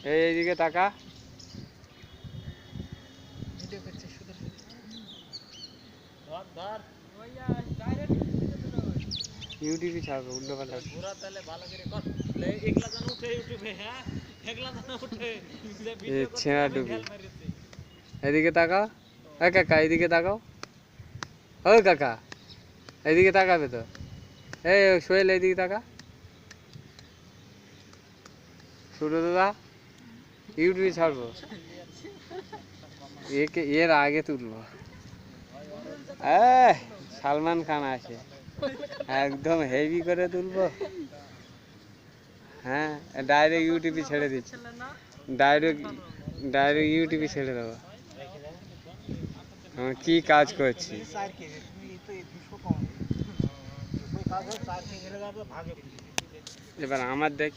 এইদিকে তাকা। ইউটিউবে ছাড়বো উল্টো পাল্টা। ছেঁড়া টুপি। এদিকে তাকাও। কাকা এদিকে তাকাও। ও কাকা এদিকে তাকাবে তো। এই সোহেল এইদিকে তাকা। ছোট দাদা ইউটিউবে ছাড়বো, এর আগে তুলবো। সালমান খান আছে, একদম হেভি করে তুলবো। হ্যাঁ ডাইরেক্ট ইউটিউবে ছেড়ে দিচ্ছি, ডাইরেক্ট ইউটিউবে ছেড়ে দেবো। কি কাজ করছি। এবার আমার দেখ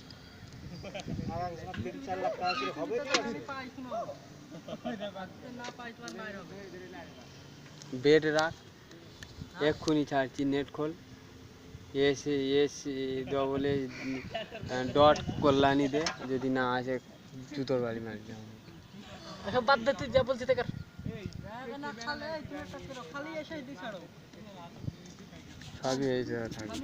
বেড রাখ, এক্ষুনি ছাড়ছি। নেট খোল, ডট কল্যাণী দে, যদি না আসে জুতোর বাড়ি মারবি। বাদ দে, তুই যা বলছিস সবই এই জায়গা থাকবে।